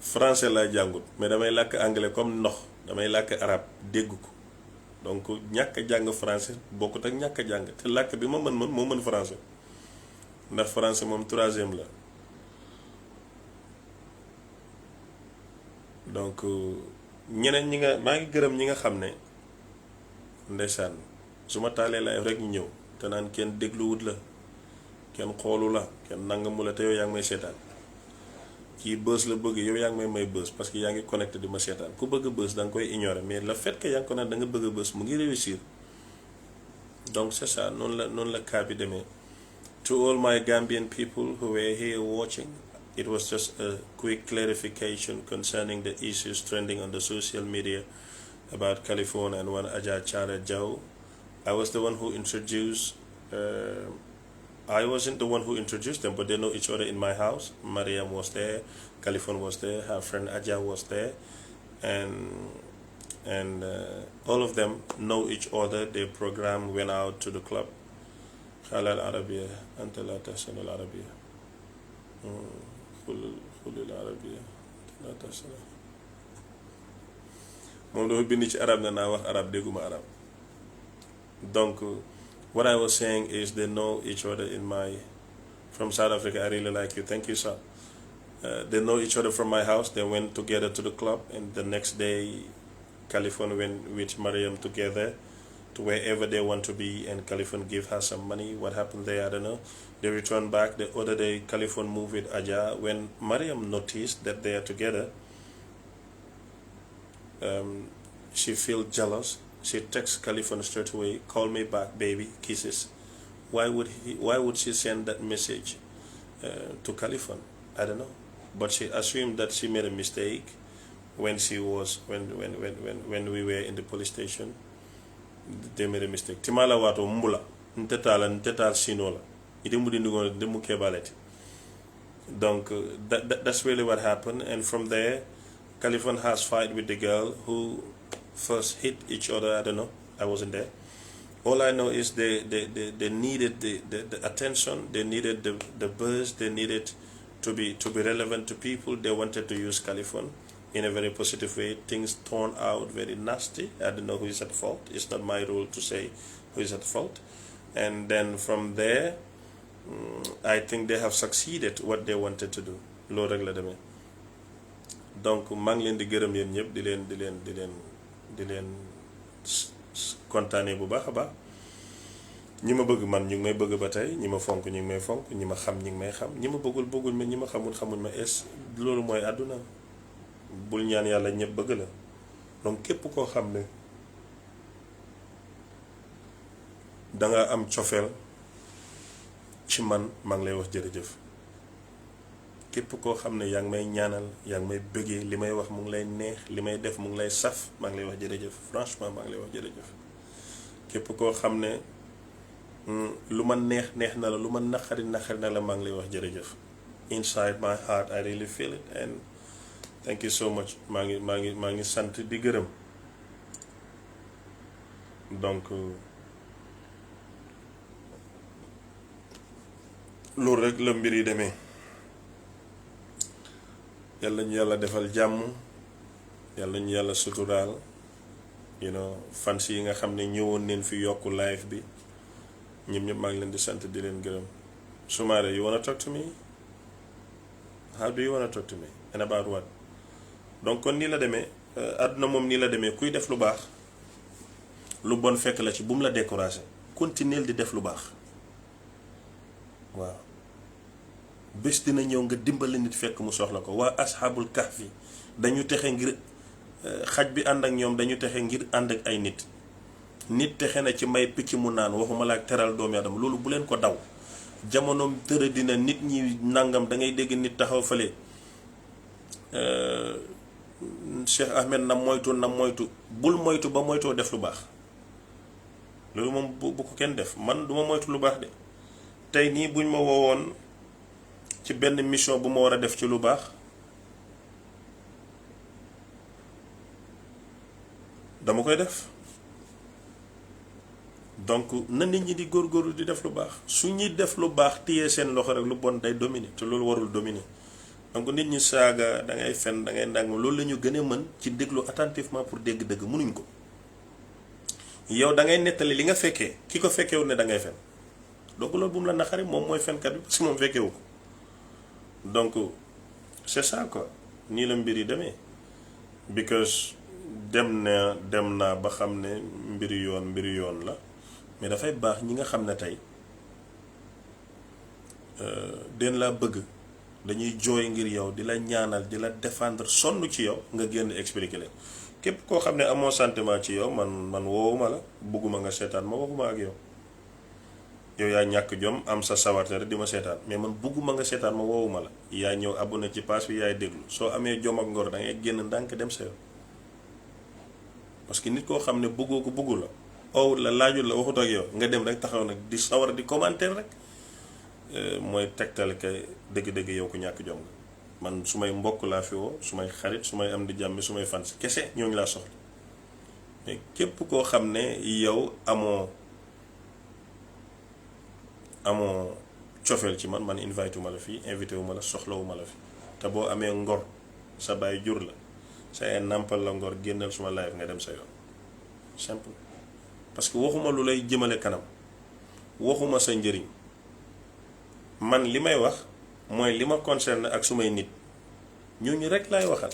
français laa jàngut mais damay làkk anglais comme ndox damay làkk arab dégg ko donc ñàkk a jàng français bokkut ak ñàkk a jàng te làkk bi ma mën moo mën français ndax français moom 3e la donc ñeneen ñi nga maa ngi gërëm ñi nga xam ne ndeysaan su ma taalee live rek ñu ñëw te naan kenn dégluwut la kenn xoolu la kenn nangamu la te yow yaa ngi may seetaan kii bës la bëgg yow yaa ngi may bës parce que yaa ngi connecté di ma seetaan ku bëgg bës da nga koy ignorer mais le fait que yaa ngi ko naan da nga bëgg bës mu ngi réussir donc c'est ça noonu la cas bi demee. To all my Gambian people who were here watching, it was just a quick clarification concerning the issues trending on the social media about Kaliphone and one Adja Chara Jaw. I was the one who introduced I wasn't the one who introduced them, but they know each other in my house. Mariam was there, Kaliphone was there, her friend Adja was there, and and all of them know each other. Their program went out to the club. Khala al-Arabiya, anta la tahsan al-Arabiya. Khul al-Arabiya, anta la tahsan. moom dafa bind ci arab na naa wax arab dégguma arab. Donc what I was saying is they know each other from South Africa. I really like you. Thank you, sir. They know each other from my house. They went together to the club, and the next day California went with Mariam together to wherever they want to be, and California give her some money. What happened there, I don't know. They returned back. The other day California moved with Aja. When Mariam noticed that they are together, she feel jealous. She texts California straight away, call me back, baby, kisses. Why would she send that message to California? I don't know. But she assumed that she made a mistake when we were in the police station. They made a mistake. Timala wato mbula ntetal sinola. Ite mudi ndigo ndemu kebaleti. Donc that's really what happened, and from there California has fight with the girl who first hit each other. I don't know. I wasn't there. All I know is they needed the attention. They needed the buzz. They needed to be relevant to people. They wanted to use California in a very positive way. Things turned out very nasty. I don't know who is at fault. It's not my role to say who is at fault. And then from there, I think they have succeeded what they wanted to do. Loolu rek la demee. Donc maa ngi leen di gërëm yéen ñëpp di leen kontaanee bu baax a baax. ñi ma bëgg man ñu ngi may bëgg ba tey, ñi ma fonk ñu ngi may fonk, ñi ma xam ñu ngi may xam, ñi ma bëggul bëgguñ ma, ñi ma xamul xamuñ ma. Loolu mooy àdduna. Bul ñaan yàlla ñëpp bëgg la. Donc képp koo xam ne danga am cofeel ci man maa ngi lay wax jërëjëf. képp koo xam ne yaa ngi may ñaanal, yaa ngi may bëggee, li may wax mu ngi lay neex, li may def mu ngi lay saf, maa ngi lay wax jërëjëf. Franchement maa ngi lay wax jërëjëf. képp koo xam ne lu ma neex na la, lu ma naqari na la, maa ngi lay wax jërëjëf. Inside my heart I really feel it, and thank you so much. maa ngi sant di gërëm. Donc loolu rek la mbir yi demee. yàlla ñu yàlla defal jàmm, yàlla ñu yàlla suturaal. Fans yi nga xam ne ñëwoon neen fi yokku live bi, ñëpp maa ngi leen di sant di leen gërëm. Soumaré, you wanna talk to me? How do you wanna talk to me? And about what? Donc kon nii la demee. Àdduna moom nii la demee. Kuy def lu baax, lu bon fekk la ci, bu mu la découragé. Continuer di def lu baax. waaw bés dina ñëw nga dimbali nit fekk mu soxla ko. waa asxaabul kahfi dañu texe ngir xaj bi ànd ak ñoom, dañu texe ngir ànd ak ay nit texe na ci may picc mu naan, waxuma la ak teral doomu aadama. loolu bu leen ko daw. jamonoom tëra dina nit ñi nangam, da ngay dégg nit taxaw fële Cheikh Ahmed na moytu bul moytu ba moytoo def lu baax. loolu moom bu ko kenn def. man duma moytu lu baax de. tey nii buñ ma woowoon ci benn mission bu ma war a def ci lu baax, dama koy def. donc na nit ñi di góorgóorlu di def lu baax. su ñuy def lu baax téye seen loxo rek lu bon day dominer, te loolu warul dominer. donc nit ñi saaga, da ngay fen, da ngay ndàngam, loolu la ñu gën a mën ci déglu attentivement pour dégg dëgg. mënuñ ko. yow da ngay nettali li nga fekkee, ki ko fekkeewul ne da ngay fen. donc loolu bu mu la naqari, moom mooy fenkat bi, parce que moom fekkewu ko. donc c'est ça quoi. nii la mbir yi demee. because dem naa ba xam ne mbiri yoon la. mais dafay baax ñi nga xam ne tey den laa bëgg, dañuy jooy ngir yow, di la ñaanal, di la défendre, sonn ci yow, nga génn expliquer leen. képp koo xam ne amoo sentiment ci yow, man woowuma la, bëgguma nga seetaan ma, waxuma ak yow. yow yaa ñàkk jom am sa sawarte rek di ma seetaan, mais man bëgguma nga seetaan ma, woowuma la. yaa ñëw abonné ci page bi, yaay déglu. soo amee jom ak ngor da ngay génn ndànk dem sa yow. parce que nit koo xam ne bëggoo ko bëggu la, owut la, laajul la, waxut ak yow, nga dem rek taxaw nag di sawar di commentaire rek, mooy tegtal kay dëgg-dëgg yow ko ñàkk jom nga. man su may mbokk laa fi woo, su may xarit, su may am di jàmmi, su may fans kese ñooñu laa soxla. mais képp koo xam ne yow amoo cofeel ci man invité wu ma la fii invité wu ma la soxlawu ma la fi te boo amee ngor sa baay jur la sa ay nàmpal la ngor génnal suma live nga dem sa yoon simple. parce que waxuma lu lay jëmale kanam, waxuma sa njëriñ, man li may wax mooy li ma concerne ak sumay nit ñooñu rek laay waxal.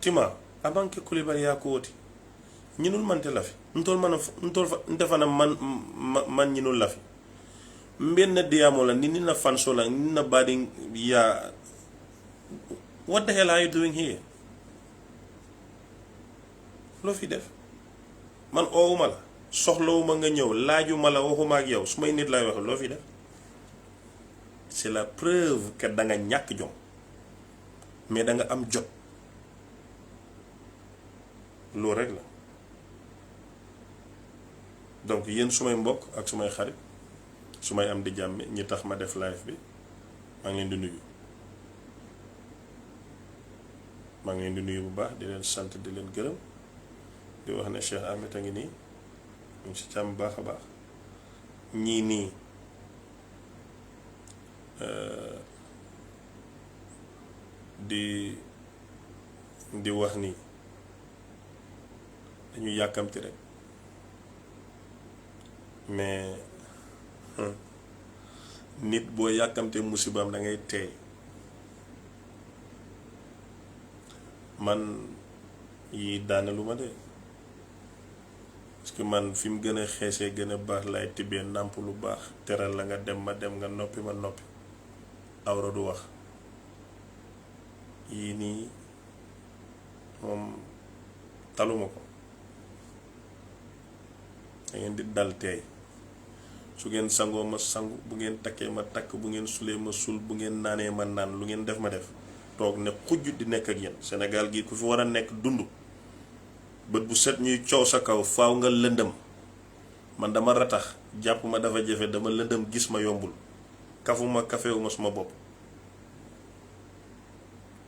tima abanke Coulibaly yaa ko woti ñinul mante lafi ntol fa ndefana man ñinul lafi mbenna diyamo la ni na fanso la ni na badi ya. What the hell are you doing here? loo fi def man oowuma la soxlawuma nga ñëw laajuma la waxuma ak yow su may nit lay wax loo fi def. C'est la preuve que da nga ñàkk jom mais da nga am jot loolu rek la. donc yéen sumay mbokk ak sumay xarit sumay am di jàmme ñi tax ma def live bi maa ngi leen di nuyu. maa ngi leen di nuyu bu baax di leen sant di leen gërëm di wax ne Cheikh Ahmed a ngi nii mu ngi si càmm baax a baax ñii nii di wax ni dañu yàkkamti rek mais nit boo yàkkamte musibaam da ngay teey. man yi daanalu ma de parce que man fi mu gën a xeesee gën a baax lay tibbee nàmp lu baax teral la nga dem ma dem nga noppi ma noppi awra du wax yii nii moom taluma ko. da ngeen di dal teey su ngeen sangoo ma sangu bu ngeen takkee ma takk bu ngeen sulee ma sul bu ngeen naanee ma naan lu ngeen def ma def toog ne xujj di nekk ak yéen. Sénégal gi ku fi war a nekk dund bët bu set ñuy coow sa kaw faaw nga lëndëm man dama ratax jàpp ma dafa jafe dama lëndëm gis ma yombul kafuma kafewuma suma bopp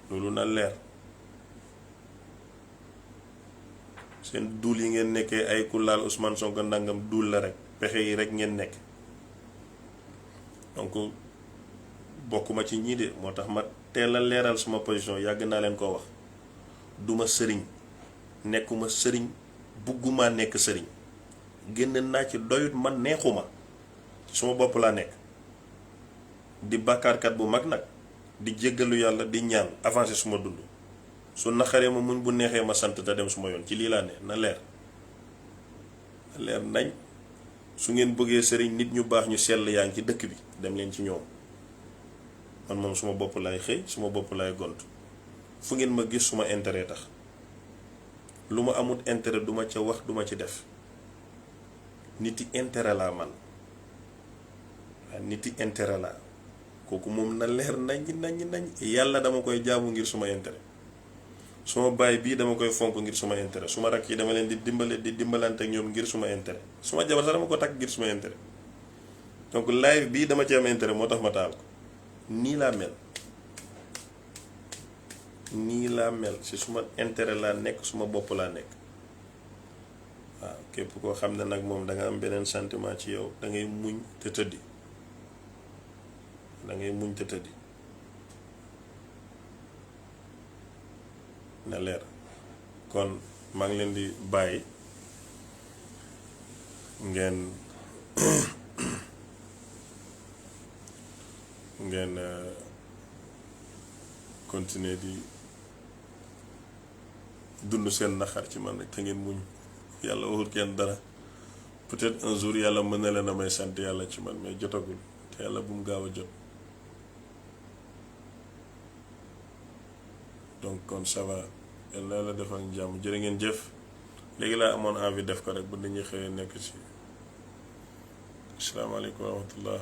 loolu na leer. seen duul yi ngeen nekkee ay ku laal Ousmane Sonko ndàngam duul la rek pexe yi rek ngeen nekk donc bokkuma ci ñii de moo tax ma teel a leeral suma position yàgg naa leen koo wax duma sëriñ nekkuma sëriñ bugguma nekk sëriñ génn naa ci doyut man neexuma suma bopp laa nekk di bàkkaarkat bu mag nag di jéggalu yàlla di ñaan avancé suma dund su naqaree ma muñ bu neexee ma sant te dem suma yoon ci lii laa ne na leer nañ. su ngeen bëggee sëriñ nit ñu baax ñu sell yaa ngi ci dëkk bi dem leen ci ñoom man moom suma bopp laay xëy suma bopp laay gont fu ngeen ma gis suma intérêt tax lu ma amut intérêt duma ca wax duma ci def niti intérêt laa man waaw niti intérêt laa kooku moom na leer nañ yàlla dama koy jaamu ngir suma intérêt suma baay bii dama koy fonk ngir suma intérêt suma rakk yi dama leen di dimbalante ak ñoom ngir suma intérêt suma jabar sax dama ko takk ngir suma intérêt donc live bii dama ci am intérêt moo tax ma taal ko nii laa mel si suma intérêt laa nekk suma bopp laa nekk waaw képp koo xam ne nag moom danga am beneen sentiment ci yow dangay muñ te tëddi na leer. kon maa ngi leen di bàyyi ngeen continuer di dund seen naxar ci man rek te ngeen muñ yàlla waxul kenn dara peut-être un jour yàlla mën na leen a may sant yàlla ci man mais jotagul te yàlla bu mu gaaw a jot. donc kon ça va yàlla la defal jàmm jërë ngeen jëf léegi laa amoon envie def ko rek bu nit ñi xëyee nekk ci asalaamaaleykum wa rahmatullah.